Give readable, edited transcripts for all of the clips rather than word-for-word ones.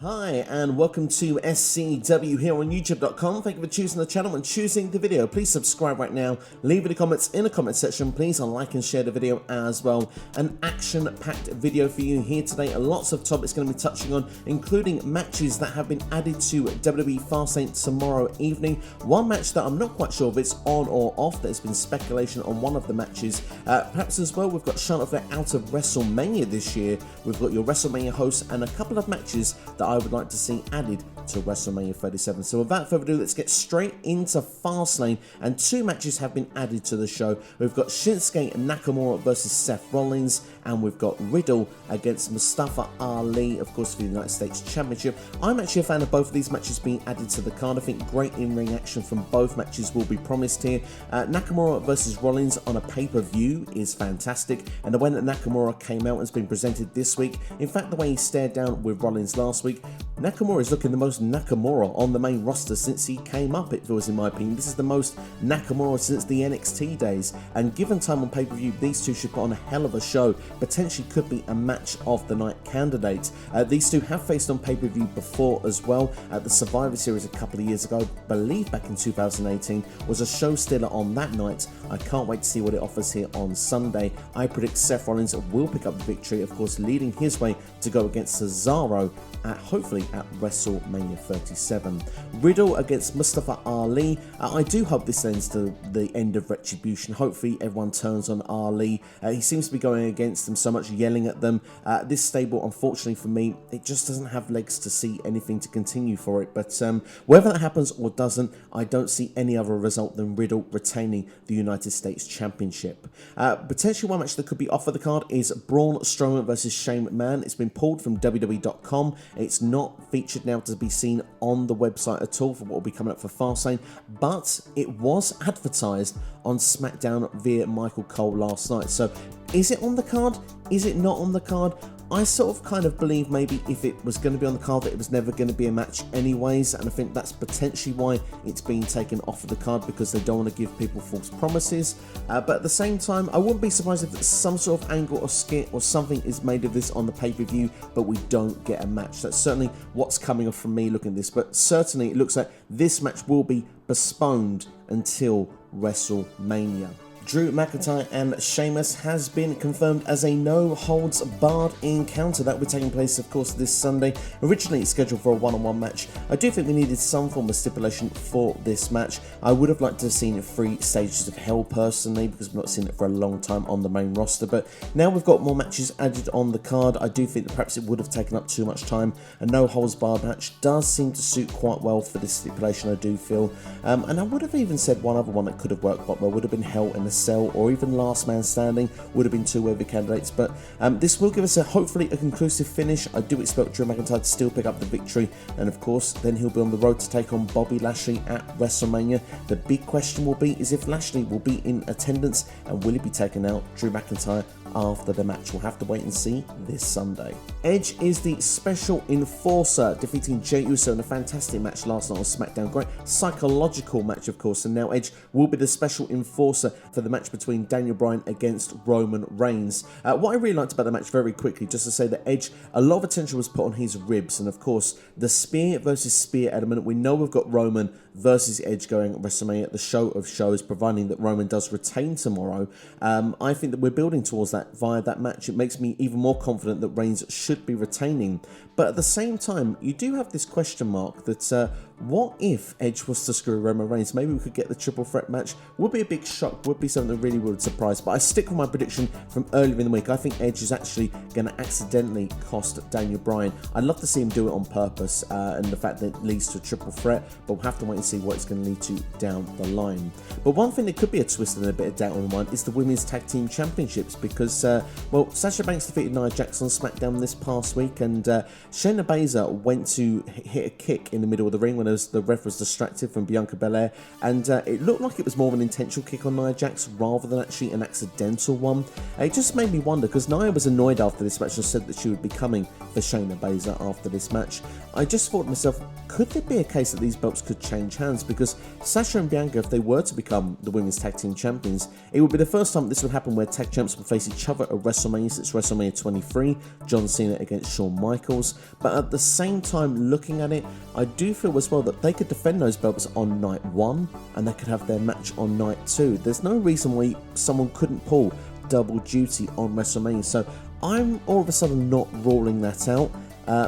Hi and welcome to SCW here on YouTube.com. Thank you for choosing the channel and choosing the video. Please subscribe right now. Leave any comments in the comment section. Please like and share the video as well. An action-packed video for you here today. Lots of topics going to be touching on, including matches that have been added to WWE FastLane tomorrow evening. One match that I'm not quite sure if it's on or off. There's been speculation on one of the matches. Perhaps as well, we've got Charlotte Flair out of WrestleMania this year. We've got your WrestleMania hosts and a couple of matches that I would like to see added to WrestleMania 37. So without further ado, let's get straight into Fastlane, and two matches have been added to the show. We've got Shinsuke Nakamura versus Seth Rollins, and we've got Riddle against Mustafa Ali, of course, for the United States Championship. I'm actually a fan of both of these matches being added to the card. I think great in-ring action from both matches will be promised here. Nakamura versus Rollins on a pay-per-view is fantastic, and the way that Nakamura came out has been presented this week. In fact, the way he stared down with Rollins last week, Nakamura is looking the most Nakamura on the main roster since he came up, it feels, in my opinion. This is the most Nakamura since the NXT days, and given time on pay-per-view, these two should put on a hell of a show. Potentially could be a match of the night candidate. These two have faced on pay-per-view before as well. The Survivor Series a couple of years ago, I believe back in 2018, was a show stealer on that night. I can't wait to see what it offers here on Sunday. I predict Seth Rollins will pick up the victory, of course, leading his way to go against Cesaro hopefully at WrestleMania 37. Riddle against Mustafa Ali. I do hope this ends to the end of Retribution. Hopefully everyone turns on Ali. He seems to be going against them so much, yelling at them. This stable, unfortunately for me, it just doesn't have legs to see anything to continue for it. But whether that happens or doesn't, I don't see any other result than Riddle retaining the United States Championship. Potentially one match that could be off of the card is Braun Strowman versus Shane McMahon. It's been pulled from WWE.com. It's not featured now to be seen on the website at all for what will be coming up for Fastlane, but it was advertised on SmackDown via Michael Cole last night. So is it on the card? Is it not on the card? I sort of kind of believe maybe if it was going to be on the card that it was never going to be a match anyways, and I think that's potentially why it's being taken off of the card, because they don't want to give people false promises. But at the same time, I wouldn't be surprised if some sort of angle or skit or something is made of this on the pay-per-view, but we don't get a match. That's certainly what's coming off from me looking at this, but certainly it looks like this match will be postponed until WrestleMania. Drew McIntyre and Sheamus has been confirmed as a no-holds-barred encounter that will be taking place, of course, this Sunday. Originally it's scheduled for a one-on-one match. I do think we needed some form of stipulation for this match. I would have liked to have seen 3 stages of hell personally, because we've not seen it for a long time on the main roster, but now we've got more matches added on the card. I do think that perhaps it would have taken up too much time. A no-holds-barred match does seem to suit quite well for this stipulation, I do feel. And I would have even said one other one that could have worked quite well would have been Hell in a Cell, or even Last Man Standing would have been 2 worthy candidates, but this will give us hopefully a conclusive finish. I do expect Drew McIntyre to still pick up the victory, and of course then he'll be on the road to take on Bobby Lashley at WrestleMania. The big question will be is if Lashley will be in attendance, and will he be taking out Drew McIntyre after the match? We'll have to wait and see this Sunday. Edge is the special enforcer, defeating Jey Uso in a fantastic match last night on SmackDown. Great psychological match, of course, and now Edge will be the special enforcer for the match between Daniel Bryan against Roman Reigns. What I really liked about the match, very quickly, just to say that Edge, a lot of attention was put on his ribs, and of course the spear versus spear element. We know we've got Roman versus Edge going at WrestleMania at the show of shows, providing that Roman does retain tomorrow. I think that we're building towards that via that match. It makes me even more confident that Reigns should be retaining. But at the same time, you do have this question mark that what if Edge was to screw Roman Reigns? Maybe we could get the triple threat match. Would be a big shock, would be something that really would surprise. But I stick with my prediction from earlier in the week. I think Edge is actually going to accidentally cost Daniel Bryan. I'd love to see him do it on purpose, and the fact that it leads to a triple threat, but we'll have to wait and see what it's going to lead to down the line. But one thing that could be a twist and a bit of doubt on one is the Women's Tag Team Championships, because, well, Sasha Banks defeated Nia Jax on SmackDown this past week, and Shayna Baszler went to hit a kick in the middle of the ring when the ref was distracted from Bianca Belair, and it looked like it was more of an intentional kick on Nia Jax rather than actually an accidental one. It just made me wonder, because Nia was annoyed after this match and said that she would be coming for Shayna Baszler after this match. I just thought to myself, could there be a case that these belts could change hands? Because Sasha and Bianca, if they were to become the Women's Tag Team Champions, it would be the first time this would happen where tag champs would face each other at WrestleMania since WrestleMania 23. John Cena Cena against Shawn Michaels, but at the same time, looking at it, I do feel as well that they could defend those belts on night 1 and they could have their match on night 2. There's no reason why someone couldn't pull double duty on WrestleMania, so I'm all of a sudden not ruling that out.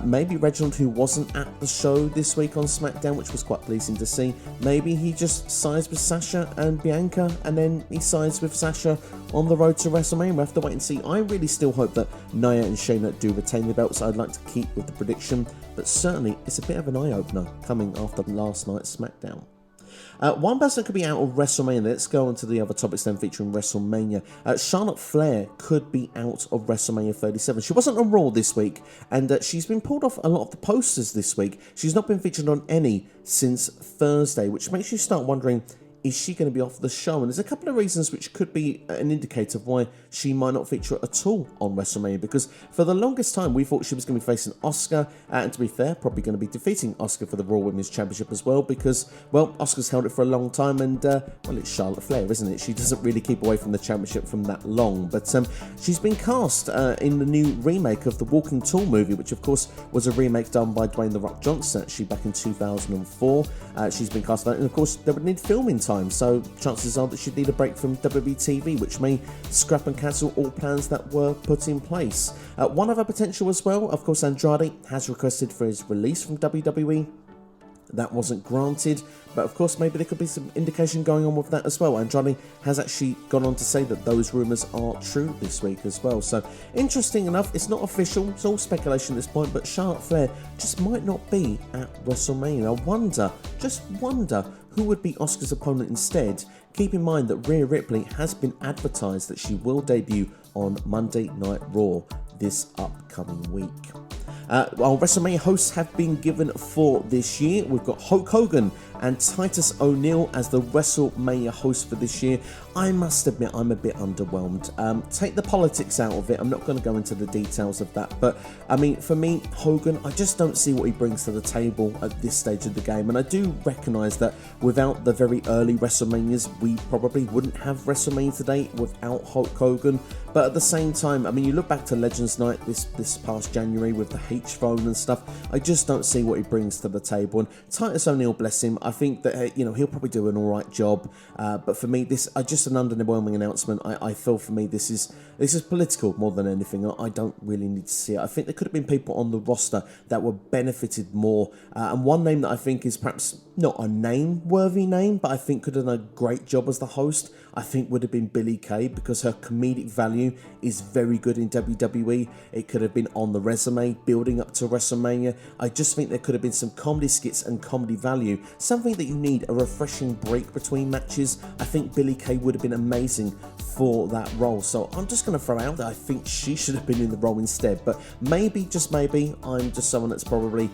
Maybe Reginald, who wasn't at the show this week on SmackDown, which was quite pleasing to see, maybe he just sides with Sasha and Bianca, and then he sides with Sasha on the road to WrestleMania. We'll have to wait and see. I really still hope that Nia and Shayna do retain the belts. I'd like to keep with the prediction, but certainly it's a bit of an eye-opener coming after last night's SmackDown. One person could be out of WrestleMania. Let's go on to the other topics then featuring WrestleMania. Charlotte Flair could be out of WrestleMania 37. She wasn't on Raw this week, and she's been pulled off a lot of the posters this week. She's not been featured on any since Thursday, which makes you start wondering, is she going to be off the show? And there's a couple of reasons which could be an indicator of why she might not feature at all on WrestleMania, because for the longest time we thought she was going to be facing Asuka, and to be fair, probably going to be defeating Asuka for the Raw Women's Championship as well, because, well, Asuka's held it for a long time, and, well, it's Charlotte Flair, isn't it? She doesn't really keep away from the championship from that long, but she's been cast in the new remake of the Walking Tall movie, which of course was a remake done by Dwayne "The Rock" Johnson actually back in 2004. She's been cast in that, and of course they would need filming time, so chances are that she'd need a break from WWE TV, which may scrap and cancel all plans that were put in place. One other potential as well, of course, Andrade has requested for his release from WWE. That wasn't granted, but of course maybe there could be some indication going on with that as well. Andrade has actually gone on to say that those rumours are true this week as well. So interesting enough, it's not official, it's all speculation at this point, but Charlotte Flair just might not be at WrestleMania. I wonder, just wonder, who would be Asuka's opponent instead? Keep in mind that Rhea Ripley has been advertised that she will debut on Monday Night Raw this upcoming week. While WrestleMania hosts have been given for this year, we've got Hulk Hogan and Titus O'Neil as the WrestleMania host for this year. I must admit, I'm a bit underwhelmed. Take the politics out of it. I'm not going to go into the details of that, but I mean, for me, Hogan, I just don't see what he brings to the table at this stage of the game, and I do recognise that without the very early WrestleManias, we probably wouldn't have WrestleMania today without Hulk Hogan. But at the same time, I mean, you look back to Legends Night this past January with the H-Phone and stuff, I just don't see what he brings to the table. And Titus O'Neil, bless him, I think that, you know, he'll probably do an alright job. But for me, this just an underwhelming announcement. I feel for me this is political more than anything. I don't really need to see it. I think there could have been people on the roster that were benefited more. And one name that I think is perhaps not a name-worthy name, but I think could have done a great job as the host, I think would have been Billie Kay, because her comedic value is very good in WWE. It could have been on the resume, building up to WrestleMania. I just think there could have been some comedy skits and comedy value, something that you need, a refreshing break between matches. I think Billie Kay would have been amazing for that role. So I'm just going to throw out that I think she should have been in the role instead. But maybe, just maybe, I'm just someone that's probably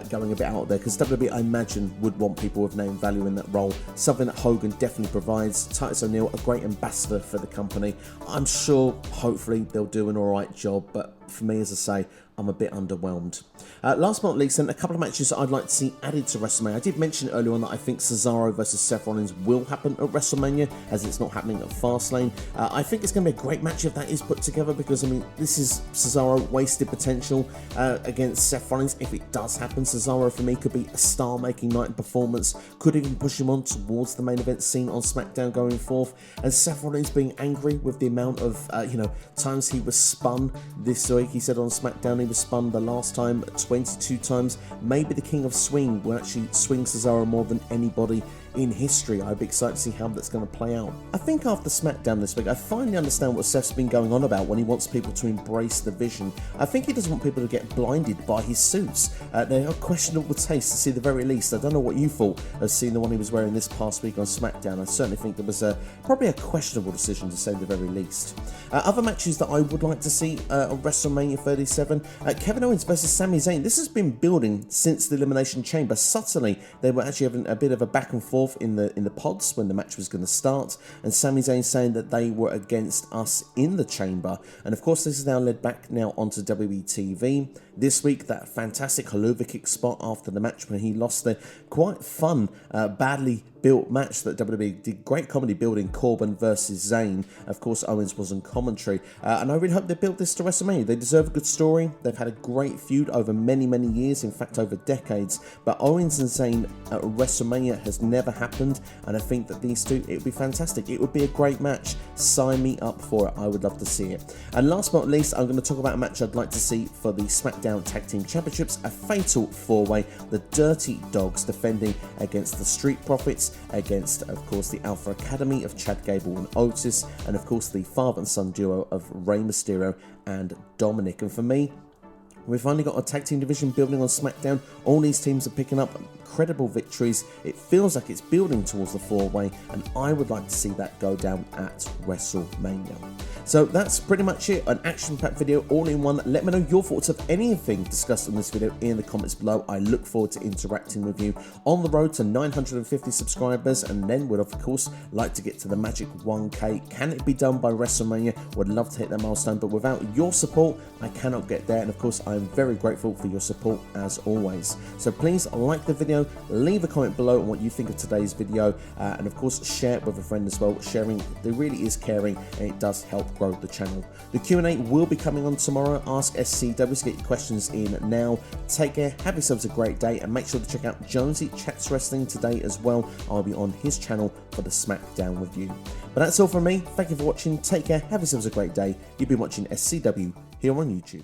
going a bit out there, because WWE, I imagine, would want people with name value in that role. Something that Hogan definitely provides. Titus O'Neil, a great ambassador for the company. I'm sure, hopefully, they'll do an alright job, but for me, as I say, I'm a bit underwhelmed. Last but not least, then, a couple of matches that I'd like to see added to WrestleMania. I did mention earlier on that I think Cesaro versus Seth Rollins will happen at WrestleMania, as it's not happening at Fastlane. I think it's going to be a great match if that is put together, because, I mean, this is Cesaro wasted potential against Seth Rollins. If it does happen, Cesaro, for me, could be a star-making night in performance, could even push him on towards the main event scene on SmackDown going forth, and Seth Rollins being angry with the amount of, times he was spun this week. He said on SmackDown he was spun the last time 22 times. Maybe the King of Swing will actually swing Cesaro more than anybody in history. I'd be excited to see how that's going to play out. I think after SmackDown this week, I finally understand what Seth's been going on about when he wants people to embrace the vision. I think he doesn't want people to get blinded by his suits. They are questionable taste, to see the very least. I don't know what you thought of seeing the one he was wearing this past week on SmackDown. I certainly think it was probably a questionable decision, to say the very least. Other matches that I would like to see on WrestleMania 37, Kevin Owens versus Sami Zayn. This has been building since the Elimination Chamber. Subtly, they were actually having a bit of a back and forth in the pods when the match was going to start, and Sami Zayn saying that they were against us in the chamber. And of course, this is now led back now onto WWE TV. This week, that fantastic Helluva Kick spot after the match when he lost the quite fun, badly built match that WWE did great comedy building, Corbin versus Zayn. Of course, Owens was on commentary, and I really hope they built this to WrestleMania. They deserve a good story. They've had a great feud over many years, in fact over decades, but Owens and Zayn at WrestleMania has never happened, and I think that these two, it would be fantastic. It would be a great match. Sign me up for it. I would love to see it. And last but not least, I'm going to talk about a match I'd like to see for the SmackDown Tag Team Championships, a fatal four-way, the Dirty Dogs defending against the Street Profits, against, of course, the Alpha Academy of Chad Gable and Otis, and of course the father and son duo of Rey Mysterio and Dominic. And for me, we've finally got a tag team division building on SmackDown. All these teams are picking up incredible victories. It feels like it's building towards the four-way, and I would like to see that go down at WrestleMania. So that's pretty much it, an action-packed video all in one. Let me know your thoughts of anything discussed in this video in the comments below. I look forward to interacting with you on the road to 950 subscribers, and then would of course like to get to the magic 1K. Can it be done by WrestleMania? Would love to hit that milestone, but without your support, I cannot get there, and of course I'm very grateful for your support as always. So please like the video, leave a comment below on what you think of today's video, and of course share it with a friend as well. Sharing, there really is caring, and it does help grow the channel. The Q&A will be coming on tomorrow. Ask SCW to get your questions in now. Take care, have yourselves a great day, and make sure to check out Jonesy Chats Wrestling today as well. I'll be on his channel for the SmackDown review. But that's all from me. Thank you for watching. Take care, have yourselves a great day. You've been watching SCW here on YouTube.